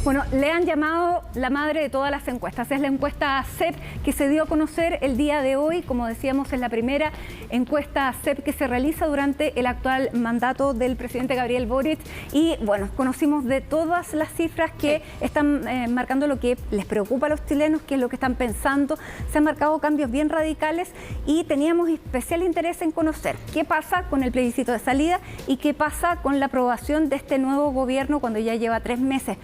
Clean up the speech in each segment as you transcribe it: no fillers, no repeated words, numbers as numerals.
Bueno, le han llamado la madre de todas las encuestas. Es la encuesta CEP que se dio a conocer el día de hoy. Como decíamos, es la primera encuesta CEP que se realiza durante el actual mandato del presidente Gabriel Boric. Y bueno, conocimos de todas las cifras que están marcando lo que les preocupa a los chilenos, qué es lo que están pensando. Se han marcado cambios bien radicales y teníamos especial interés en conocer qué pasa con el plebiscito de salida y qué pasa con la aprobación de este nuevo gobierno cuando ya lleva 3 meses.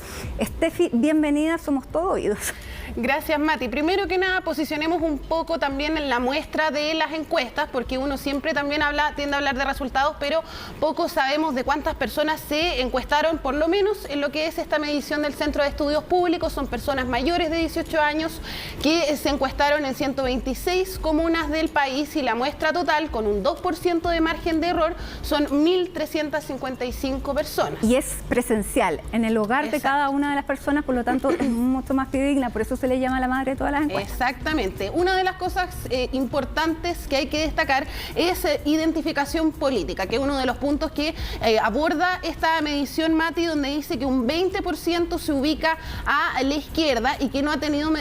Estefi, bienvenida, somos todo oídos. Gracias, Mati. Primero que nada, posicionemos un poco también en la muestra de las encuestas, porque uno siempre también tiende a hablar de resultados, pero poco sabemos de cuántas personas se encuestaron, por lo menos en lo que es esta medición del Centro de Estudios Públicos. Son personas mayores de 18 años que se encuestaron en 126 comunas del país y la muestra total, con un 2% de margen de error, son 1.355 personas. Y es presencial, en el hogar de cada una de las personas, por lo tanto es mucho más fidedigna, por eso se le llama la madre de todas las encuestas. Exactamente. Una de las cosas importantes que hay que destacar es identificación política, que es uno de los puntos que aborda esta medición, Mati, donde dice que un 20% se ubica a la izquierda y que no ha tenido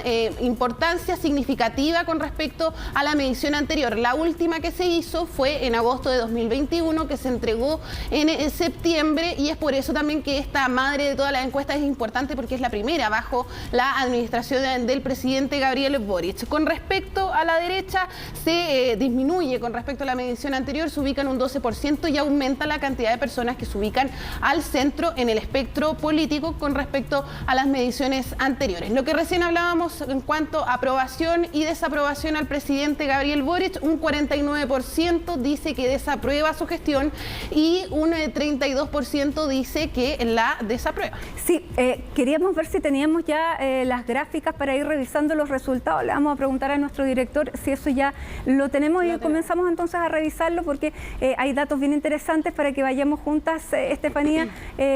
importancia significativa con respecto a la medición anterior. La última que se hizo fue en agosto de 2021, que se entregó en septiembre, y es por eso también que esta madre de todas las encuestas es importante, porque es la primera bajo la administración del presidente Gabriel Boric. Con respecto a la derecha, se disminuye con respecto a la medición anterior, se ubica en un 12% y aumenta la cantidad de personas que se ubican al centro en el espectro político con respecto a las mediciones anteriores. Lo que recién hablábamos en cuanto a aprobación y desaprobación al presidente Gabriel Boric, un 49% dice que desaprueba su gestión y un 32% dice que la desaprueba. Sí, queríamos ver si teníamos ya las gráficas para ir revisando los resultados. Le vamos a preguntar a nuestro director si eso ya lo tenemos y comenzamos entonces a revisarlo, porque hay datos bien interesantes para que vayamos juntas, Estefanía,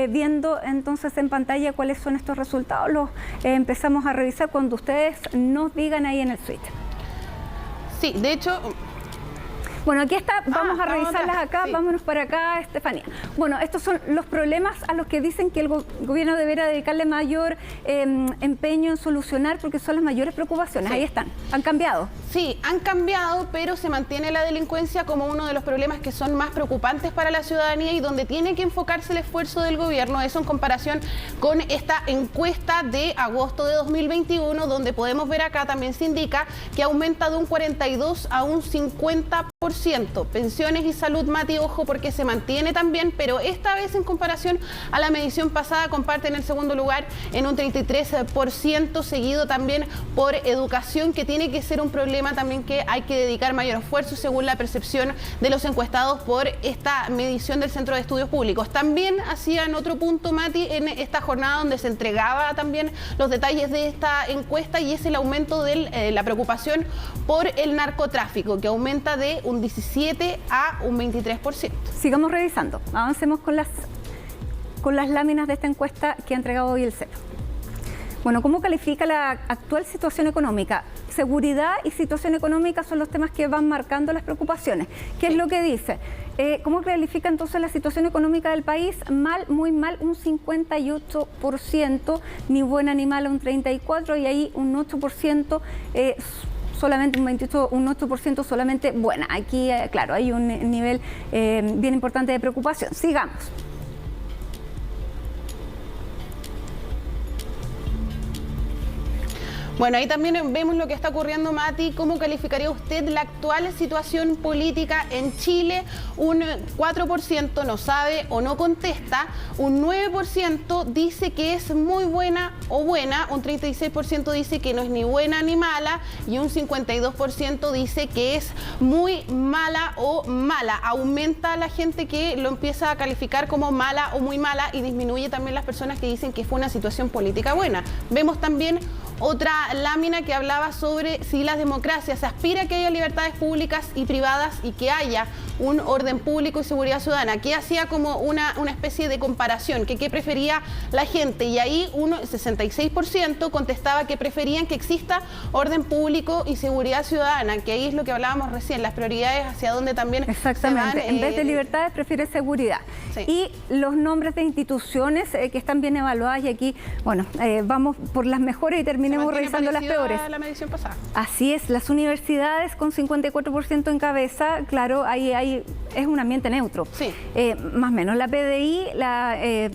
viendo entonces en pantalla cuáles son estos resultados. Los empezamos a revisar cuando ustedes nos digan ahí en el switch. Sí, de hecho... Bueno, aquí está, vamos a revisarlas acá, sí. Vámonos para acá, Estefanía. Bueno, estos son los problemas a los que dicen que el gobierno deberá dedicarle mayor empeño en solucionar, porque son las mayores preocupaciones. Sí. Ahí están. ¿Han cambiado? Sí, han cambiado, pero se mantiene la delincuencia como uno de los problemas que son más preocupantes para la ciudadanía y donde tiene que enfocarse el esfuerzo del gobierno. Eso en comparación con esta encuesta de agosto de 2021, donde podemos ver acá también se indica que aumenta de un 42 a un 50%. Pensiones y salud, Mati, ojo, porque se mantiene también, pero esta vez en comparación a la medición pasada comparten el segundo lugar en un 33%, seguido también por educación, que tiene que ser un problema también que hay que dedicar mayor esfuerzo según la percepción de los encuestados por esta medición del Centro de Estudios Públicos. También hacían otro punto, Mati, en esta jornada donde se entregaba también los detalles de esta encuesta, y es el aumento de la preocupación por el narcotráfico, que aumenta de un 17 a un 23%. Sigamos revisando, avancemos con las láminas de esta encuesta que ha entregado hoy el CEP. Bueno, ¿cómo califica la actual situación económica? Seguridad y situación económica son los temas que van marcando las preocupaciones. ¿Qué es lo que dice? ¿Cómo califica entonces la situación económica del país? Mal, muy mal, un 58%, ni buena ni mala, un 34%, y ahí un 8%, solamente un 8% solamente buena. Aquí, claro, hay un nivel bien importante de preocupación. Sigamos. Bueno, ahí también vemos lo que está ocurriendo, Mati. ¿Cómo calificaría usted la actual situación política en Chile? Un 4% no sabe o no contesta, un 9% dice que es muy buena o buena, un 36% dice que no es ni buena ni mala y un 52% dice que es muy mala o mala. Aumenta la gente que lo empieza a calificar como mala o muy mala y disminuye también las personas que dicen que fue una situación política buena. Vemos también otra lámina que hablaba sobre si las democracias se aspira a que haya libertades públicas y privadas y que haya un orden público y seguridad ciudadana, que hacía como una especie de comparación, que qué prefería la gente, y ahí 66% contestaba que preferían que exista orden público y seguridad ciudadana, que ahí es lo que hablábamos recién, las prioridades hacia dónde también exactamente, se van, en vez de libertades prefiere seguridad. Sí. Y los nombres de instituciones que están bien evaluadas, y aquí, bueno, vamos por las mejores y terminemos revisando las peores. La medición pasada. Así es, las universidades con 54% en cabeza, claro, ahí es un ambiente neutro. Sí. Más o menos la PDI,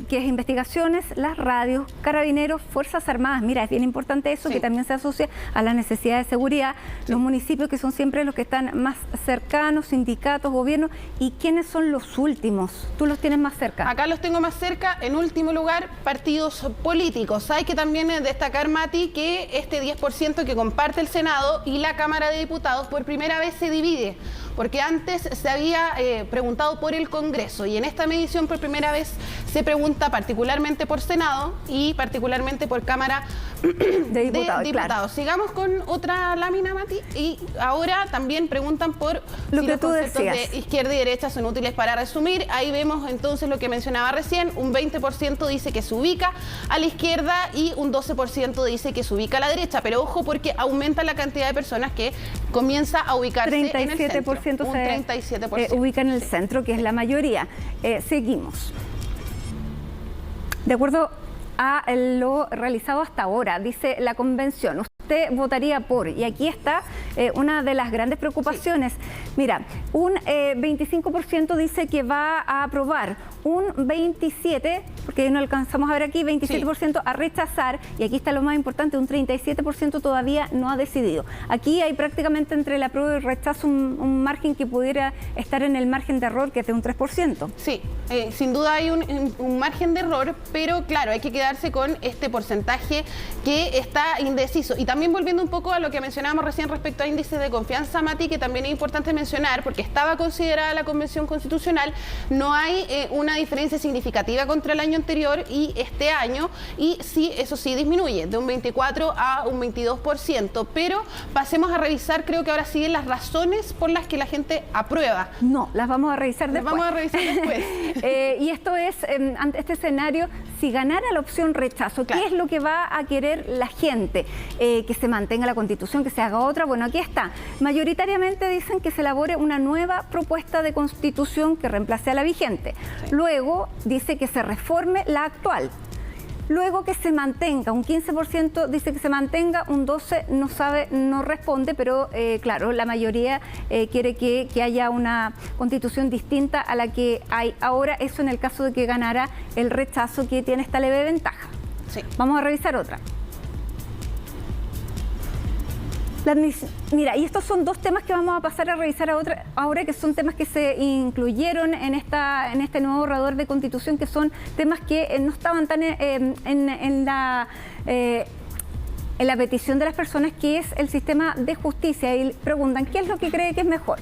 que es investigaciones, las radios, carabineros, Fuerzas Armadas. Mira, es bien importante eso, sí, que también se asocia a la necesidad de seguridad. Sí. Los municipios, que son siempre los que están más cercanos, sindicatos, gobiernos. ¿Y quiénes son los últimos? ¿Tú los tienes más cerca? Acá los tengo más cerca. En último lugar, partidos políticos. Hay que también destacar, Mati, que este 10% que comparte el Senado y la Cámara de Diputados por primera vez se divide, porque antes se había preguntado por el Congreso, y en esta medición por primera vez se pregunta particularmente por Senado y particularmente por Cámara de Diputados. Claro. Sigamos con otra lámina, Mati, y ahora también preguntan por lo si que los tú conceptos decías de izquierda y derecha son útiles para resumir. Ahí vemos entonces lo que mencionaba recién, un 20% dice que se ubica a la izquierda y un 12% dice que se ubica a la derecha, pero ojo, porque aumenta la cantidad de personas que comienza a ubicarse en el centro. Un 37%. Ubica en el centro, que es la mayoría. Seguimos. De acuerdo a lo realizado hasta ahora, dice la convención, usted votaría por, y aquí está una de las grandes preocupaciones. Sí. Mira, un 25% dice que va a aprobar, un 27%, porque no alcanzamos a ver aquí, 27% sí, a rechazar, y aquí está lo más importante, un 37% todavía no ha decidido. Aquí hay prácticamente entre el apruebo y el rechazo un margen que pudiera estar en el margen de error, que es de un 3%. Sí, sin duda hay un margen de error, pero claro, hay que quedarse con este porcentaje que está indeciso. Y también volviendo un poco a lo que mencionábamos recién respecto a índices de confianza, Mati, que también es importante mencionar, porque estaba considerada la Convención Constitucional, no hay una diferencia significativa contra el año anterior y este año, y sí, eso sí disminuye de un 24 a un 22%, pero pasemos a revisar, creo que ahora siguen las razones por las que la gente aprueba. No, las vamos a revisar después. Las vamos a revisar después. Y esto es, ante este escenario, si ganara la opción rechazo, ¿qué es lo que va a querer la gente? Que se mantenga la Constitución, que se haga otra. Bueno, aquí está. Mayoritariamente dicen que se elabore una nueva propuesta de Constitución que reemplace a la vigente. Sí. Luego dice que se reforme la actual. Luego que se mantenga, un 15% dice que se mantenga, un 12% no sabe, no responde, pero claro, la mayoría quiere que haya una constitución distinta a la que hay ahora, eso en el caso de que ganara el rechazo, que tiene esta leve ventaja. Sí. Vamos a revisar otra. Mira, y estos son dos temas que vamos a pasar a revisar ahora, que son temas que se incluyeron en este nuevo borrador de Constitución, que son temas que no estaban tan en la petición de las personas, que es el sistema de justicia. Y preguntan, ¿qué es lo que cree que es mejor?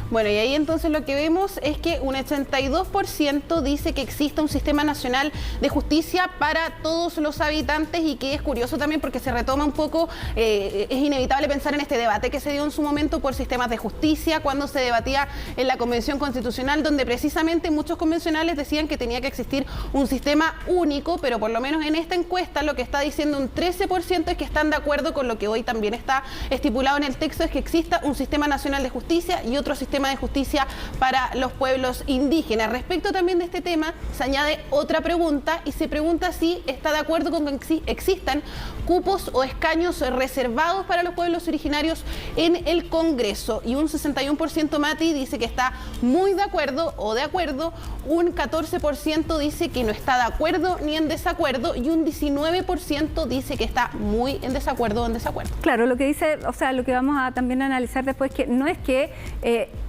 Bueno, y ahí entonces lo que vemos es que un 82% dice que exista un sistema nacional de justicia para todos los habitantes, y que es curioso también porque se retoma un poco, es inevitable pensar en este debate que se dio en su momento por sistemas de justicia cuando se debatía en la Convención Constitucional, donde precisamente muchos convencionales decían que tenía que existir un sistema único, pero por lo menos en esta encuesta lo que está diciendo un 13% es que están de acuerdo con lo que hoy también está estipulado en el texto, es que exista un sistema nacional de justicia y otro sistema de justicia para los pueblos indígenas. Respecto también de este tema, se añade otra pregunta, y se pregunta si está de acuerdo con que existan cupos o escaños reservados para los pueblos originarios en el Congreso. Y un 61%, Mati, dice que está muy de acuerdo o de acuerdo, un 14% dice que no está de acuerdo ni en desacuerdo, y un 19% dice que está muy en desacuerdo o en desacuerdo. Claro, lo que dice, o sea, lo que vamos a también analizar después, que no es que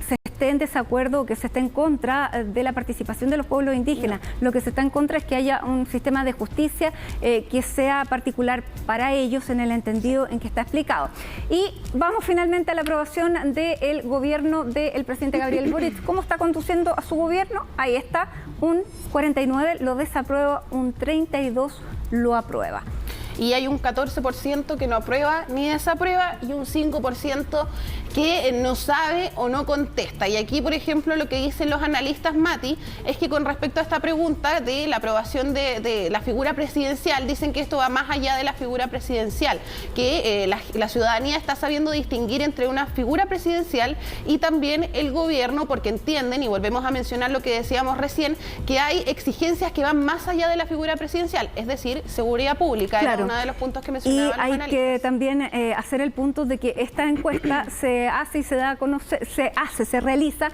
se esté en desacuerdo o que se esté en contra de la participación de los pueblos indígenas. No. Lo que se está en contra es que haya un sistema de justicia que sea particular para ellos, en el entendido en que está explicado. Y vamos finalmente a la aprobación del gobierno del presidente Gabriel Boric. ¿Cómo está conduciendo a su gobierno? Ahí está, un 49% lo desaprueba, un 32% lo aprueba. y hay un 14% que no aprueba ni desaprueba y un 5% que no sabe o no contesta. Y aquí, por ejemplo, lo que dicen los analistas, Mati, es que con respecto a esta pregunta de la aprobación de la figura presidencial, dicen que esto va más allá de la figura presidencial, que la ciudadanía está sabiendo distinguir entre una figura presidencial y también el gobierno, porque entienden, y volvemos a mencionar lo que decíamos recién, que hay exigencias que van más allá de la figura presidencial, es decir, seguridad pública, claro. Era uno de los puntos que mencionaban los analistas. Y hay que también hacer el punto de que esta encuesta se hace y se da a conocer, se realiza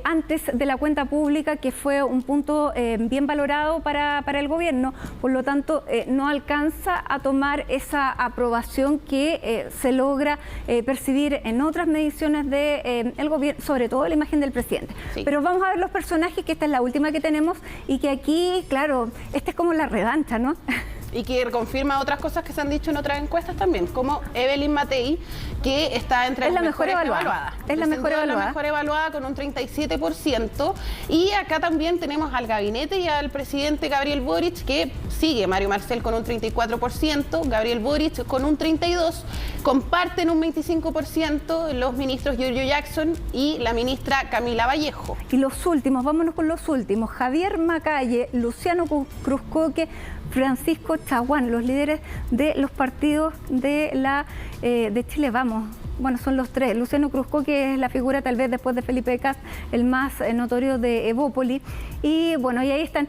antes de la cuenta pública, que fue un punto bien valorado para el gobierno, por lo tanto no alcanza a tomar esa aprobación que se logra percibir en otras mediciones del gobierno, sobre todo la imagen del presidente. Sí. Pero vamos a ver los personajes, que esta es la última que tenemos y que aquí, claro, esta es como la revancha, ¿no? Y que confirma otras cosas que se han dicho en otras encuestas también, como Evelyn Matei, que está entre las mejores evaluadas. Es la mejor evaluada. La mejor evaluada con un 37%. Y acá también tenemos al gabinete y al presidente Gabriel Boric, que sigue Mario Marcel con un 34%, Gabriel Boric con un 32%, comparten un 25% los ministros Giorgio Jackson y la ministra Camila Vallejo. Y los últimos, vámonos con los últimos, Javier Macalle, Luciano Cruzcoque, Francisco Chaguán, los líderes de los partidos de Chile Vamos. Bueno, son los tres. Luciano Cruzcoque es la figura, tal vez después de Felipe Cas, el más notorio de Evópoli. Y bueno, y ahí están.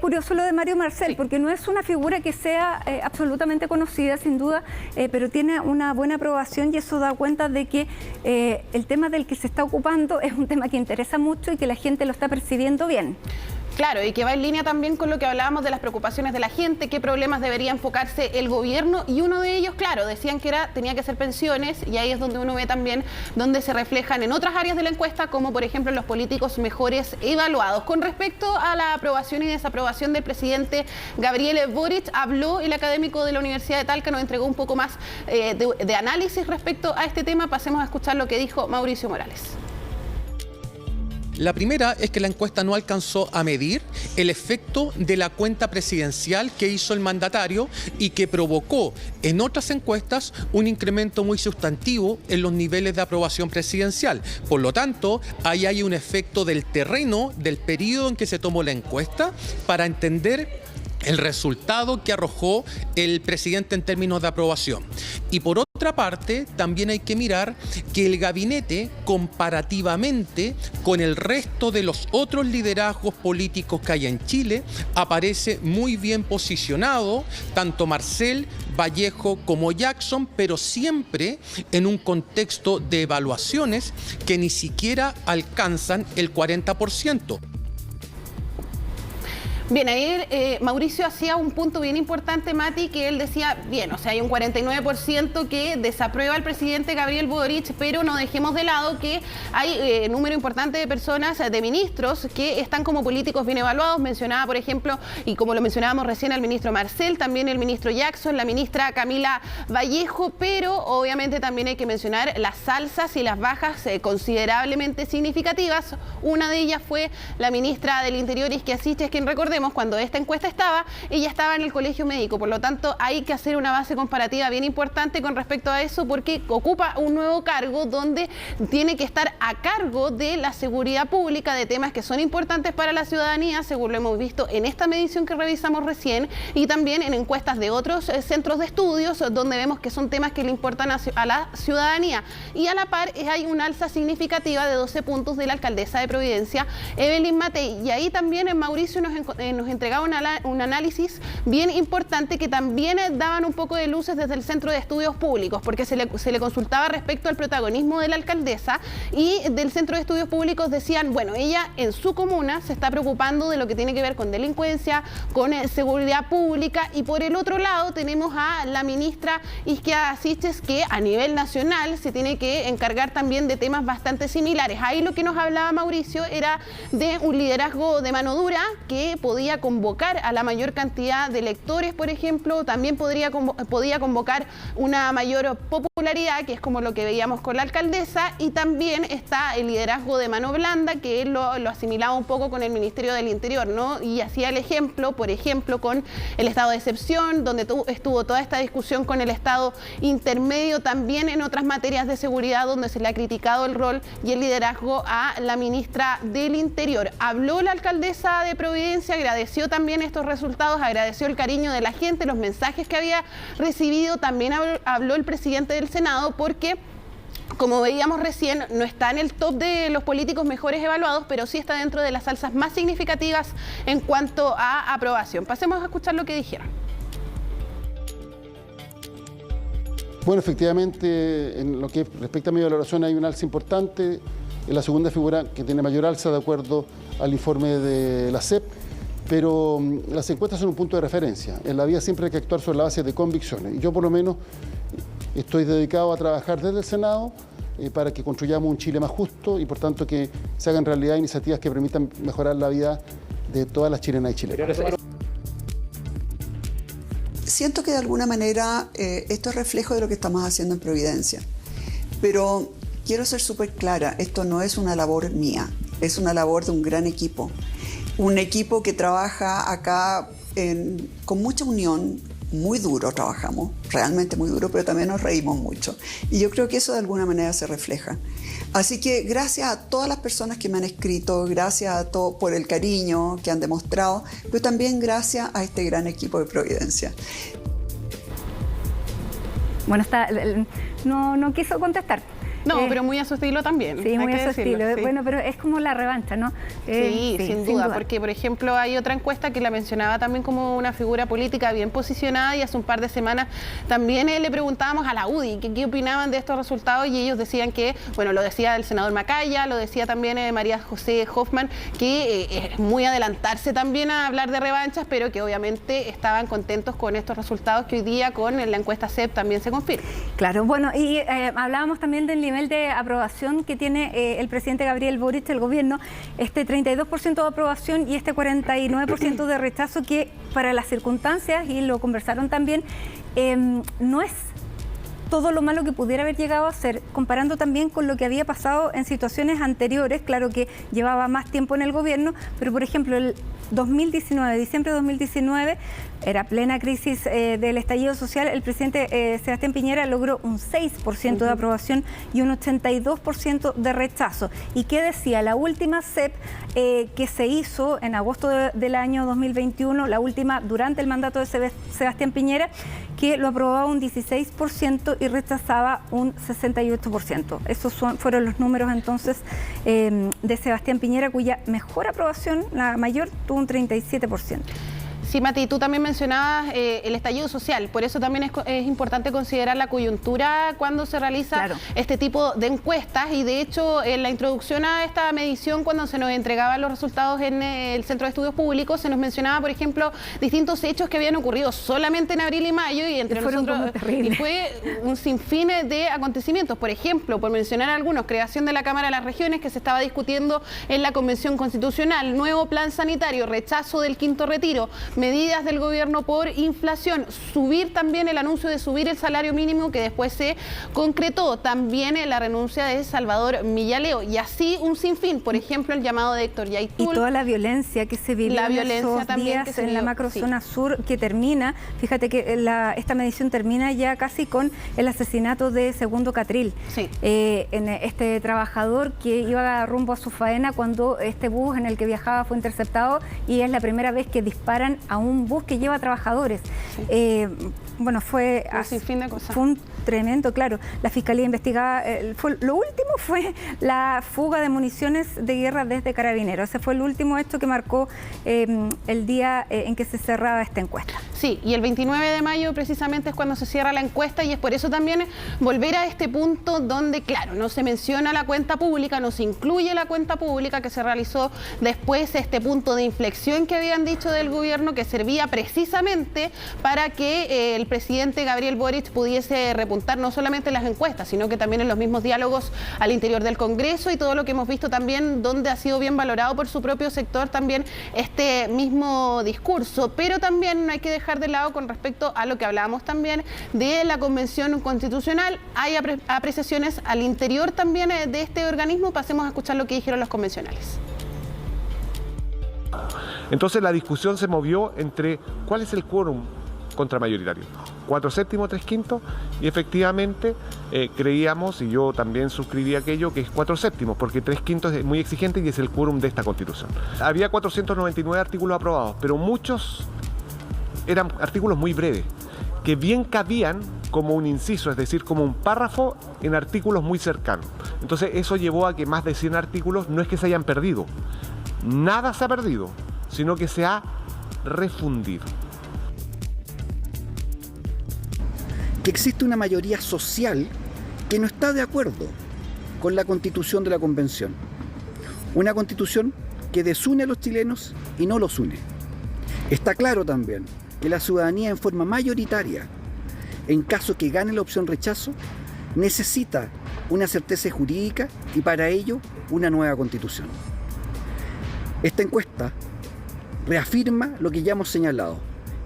Curioso lo de Mario Marcel, sí, porque no es una figura que sea absolutamente conocida, sin duda, pero tiene una buena aprobación, y eso da cuenta de que el tema del que se está ocupando es un tema que interesa mucho y que la gente lo está percibiendo bien. Claro, y que va en línea también con lo que hablábamos de las preocupaciones de la gente, qué problemas debería enfocarse el gobierno, y uno de ellos, claro, decían que tenía que ser pensiones, y ahí es donde uno ve también donde se reflejan en otras áreas de la encuesta, como por ejemplo los políticos mejores evaluados. Con respecto a la aprobación y desaprobación del presidente Gabriel Boric, habló el académico de la Universidad de Talca, nos entregó un poco más de análisis respecto a este tema. Pasemos a escuchar lo que dijo Mauricio Morales. La primera es que la encuesta no alcanzó a medir el efecto de la cuenta presidencial que hizo el mandatario y que provocó en otras encuestas un incremento muy sustantivo en los niveles de aprobación presidencial. Por lo tanto, ahí hay un efecto del terreno, del periodo en que se tomó la encuesta, para entender el resultado que arrojó el presidente en términos de aprobación. Y por otra parte, también hay que mirar que el gabinete, comparativamente con el resto de los otros liderazgos políticos que hay en Chile, aparece muy bien posicionado, tanto Marcel, Vallejo como Jackson, pero siempre en un contexto de evaluaciones que ni siquiera alcanzan el 40%. Bien, ayer Mauricio hacía un punto bien importante, Mati, que él decía, bien, o sea, hay un 49% que desaprueba al presidente Gabriel Boric, pero no dejemos de lado que hay número importante de personas, de ministros, que están como políticos bien evaluados. Mencionaba, por ejemplo, y como lo mencionábamos recién, al ministro Marcel, también el ministro Jackson, la ministra Camila Vallejo, pero obviamente también hay que mencionar las alzas y las bajas considerablemente significativas. Una de ellas fue la ministra del Interior, Isquia Siches, quien recordemos, cuando esta encuesta ella estaba en el colegio médico, por lo tanto hay que hacer una base comparativa bien importante con respecto a eso, porque ocupa un nuevo cargo donde tiene que estar a cargo de la seguridad pública, de temas que son importantes para la ciudadanía, según lo hemos visto en esta medición que revisamos recién, y también en encuestas de otros centros de estudios, donde vemos que son temas que le importan a la ciudadanía. Y a la par hay una alza significativa de 12 puntos de la alcaldesa de Providencia, Evelyn Matei, y ahí también Mauricio nos entregaba un análisis bien importante, que también daban un poco de luces desde el Centro de Estudios Públicos, porque se le consultaba respecto al protagonismo de la alcaldesa, y del Centro de Estudios Públicos decían, bueno, ella en su comuna se está preocupando de lo que tiene que ver con delincuencia, con seguridad pública, y por el otro lado tenemos a la ministra Isquia Siches, que a nivel nacional se tiene que encargar también de temas bastante similares. Ahí lo que nos hablaba Mauricio era de un liderazgo de mano dura que podía convocar a la mayor cantidad de electores, por ejemplo, también podía convocar una mayor popularidad. popularidad, que es como lo que veíamos con la alcaldesa, y también está el liderazgo de mano blanda, que él lo asimilaba un poco con el Ministerio del Interior, ¿no? Y hacía el ejemplo, por ejemplo, con el estado de excepción, donde estuvo toda esta discusión con el estado intermedio, también en otras materias de seguridad, donde se le ha criticado el rol y el liderazgo a la ministra del Interior. Habló la alcaldesa de Providencia, agradeció también estos resultados, agradeció el cariño de la gente, los mensajes que había recibido, también habló el presidente del Senado, porque como veíamos recién, no está en el top de los políticos mejores evaluados, pero sí está dentro de las alzas más significativas en cuanto a aprobación. Pasemos a escuchar lo que dijeron. Bueno, efectivamente, en lo que respecta a mi valoración hay un alza importante. Es la segunda figura que tiene mayor alza de acuerdo al informe de la CEP, pero las encuestas son un punto de referencia. En la vida siempre hay que actuar sobre la base de convicciones. Y yo por lo menos estoy dedicado a trabajar desde el Senado para que construyamos un Chile más justo y por tanto que se hagan realidad iniciativas que permitan mejorar la vida de todas las chilenas y chilenos. Siento que de alguna manera esto es reflejo de lo que estamos haciendo en Providencia, pero quiero ser súper clara, esto no es una labor mía, es una labor de un gran equipo. Un equipo que trabaja acá con mucha unión, muy duro trabajamos, realmente muy duro, pero también nos reímos mucho. Y yo creo que eso de alguna manera se refleja. Así que gracias a todas las personas que me han escrito, gracias a todos por el cariño que han demostrado, pero también gracias a este gran equipo de Providencia. Bueno, no quiso contestar. No, pero muy a su estilo también. Sí, muy a su estilo. Sí. Bueno, pero es como la revancha, ¿no? Sí, sin duda, porque por ejemplo hay otra encuesta que la mencionaba también como una figura política bien posicionada y hace un par de semanas también le preguntábamos a la UDI qué opinaban de estos resultados y ellos decían que, bueno, lo decía el senador Macaya, lo decía también María José Hoffman, que es muy adelantarse también a hablar de revanchas, pero que obviamente estaban contentos con estos resultados que hoy día con la encuesta CEP también se confirma. Claro, bueno, y hablábamos también del nivel de aprobación que tiene el presidente Gabriel Boric del gobierno, este 32% de aprobación y este 49% de rechazo, que para las circunstancias, y lo conversaron también, no es todo lo malo que pudiera haber llegado a ser, comparando también con lo que había pasado en situaciones anteriores. Claro que llevaba más tiempo en el gobierno, pero por ejemplo el 2019, diciembre de 2019, era plena crisis del estallido social, el presidente Sebastián Piñera logró un 6% de aprobación y un 82% de rechazo. ¿Y qué decía? La última CEP que se hizo en agosto del año 2021, la última durante el mandato de Sebastián Piñera, que lo aprobaba un 16% y rechazaba un 68%. Esos fueron los números entonces de Sebastián Piñera, cuya mejor aprobación, la mayor, tuvo un 37%. Sí, Mati, tú también mencionabas el estallido social, por eso también es importante considerar la coyuntura cuando se realiza este tipo de encuestas, y de hecho en la introducción a esta medición, cuando se nos entregaban los resultados en el Centro de Estudios Públicos, se nos mencionaba, por ejemplo, distintos hechos que habían ocurrido solamente en abril y mayo, y entre nosotros y fue un sinfín de acontecimientos. Por ejemplo, por mencionar algunos, creación de la Cámara de las Regiones que se estaba discutiendo en la Convención Constitucional, nuevo plan sanitario, rechazo del quinto retiro, medidas del gobierno por inflación, subir también el anuncio de subir el salario mínimo que después se concretó, también la renuncia de Salvador Millaleo, y así un sinfín, por ejemplo el llamado de Héctor Yaitul. Y toda la violencia que se vivió esos días en la macrozona sur, que termina, fíjate que esta medición termina ya casi con el asesinato de Segundo Catril, en este trabajador que iba rumbo a su faena cuando este bus en el que viajaba fue interceptado, y es la primera vez que disparan a un bus que lleva trabajadores. Bueno, fue un tremendo, claro. La Fiscalía investigaba, lo último fue la fuga de municiones de guerra desde Carabineros. Ese fue el último hecho que marcó el día en que se cerraba esta encuesta. Sí, y el 29 de mayo precisamente es cuando se cierra la encuesta, y es por eso también volver a este punto donde, claro, no se menciona la cuenta pública, no se incluye la cuenta pública que se realizó después, este punto de inflexión que habían dicho del gobierno, que servía precisamente para que el presidente Gabriel Boric pudiese repuntar no solamente en las encuestas, sino que también en los mismos diálogos al interior del Congreso, y todo lo que hemos visto también donde ha sido bien valorado por su propio sector también este mismo discurso. Pero también no hay que dejar dejar de lado con respecto a lo que hablábamos también de la Convención Constitucional. Hay apreciaciones al interior también de este organismo. Pasemos a escuchar lo que dijeron los convencionales. Entonces la discusión se movió entre cuál es el quórum contramayoritario, 4/7, 3/5, y efectivamente creíamos, y yo también suscribí aquello, que es 4/7, porque 3/5 es muy exigente y es el quórum de esta Constitución. Había 499 artículos aprobados, pero muchos eran artículos muy breves, que bien cabían como un inciso, es decir, como un párrafo en artículos muy cercanos. Entonces eso llevó a que más de 100 artículos no es que se hayan perdido, nada se ha perdido, sino que se ha refundido. Que existe una mayoría social que no está de acuerdo con la Constitución de la Convención. Una Constitución que desune a los chilenos y no los une. Está claro también que la ciudadanía en forma mayoritaria, en caso que gane la opción rechazo, necesita una certeza jurídica y para ello una nueva Constitución. Esta encuesta reafirma lo que ya hemos señalado.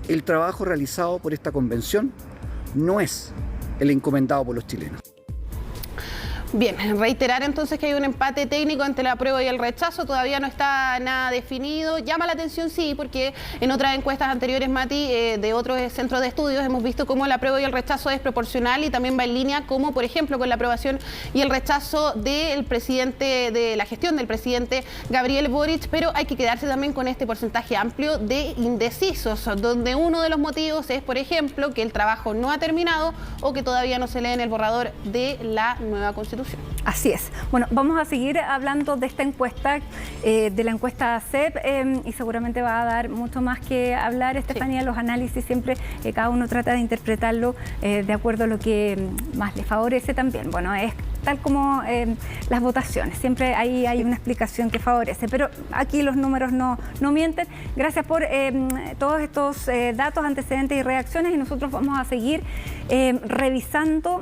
El trabajo realizado por esta convención no es el encomendado por los chilenos. Bien, reiterar entonces que hay un empate técnico entre la apruebo y el rechazo, todavía no está nada definido. Llama la atención, sí, porque en otras encuestas anteriores, Mati, de otros centros de estudios, hemos visto cómo la apruebo y el rechazo es proporcional y también va en línea, como por ejemplo con la aprobación y el rechazo del presidente, de la gestión del presidente Gabriel Boric, pero hay que quedarse también con este porcentaje amplio de indecisos, donde uno de los motivos es, por ejemplo, que el trabajo no ha terminado o que todavía no se lee en el borrador de la nueva Constitución. Así es. Bueno, vamos a seguir hablando de esta encuesta, de la encuesta CEP, y seguramente va a dar mucho más que hablar, Estefanía. Sí. Los análisis siempre, cada uno trata de interpretarlo de acuerdo a lo que más le favorece también. Bueno, es tal como las votaciones, siempre ahí hay una explicación que favorece, pero aquí los números no mienten. Gracias por todos estos datos, antecedentes y reacciones, y nosotros vamos a seguir revisando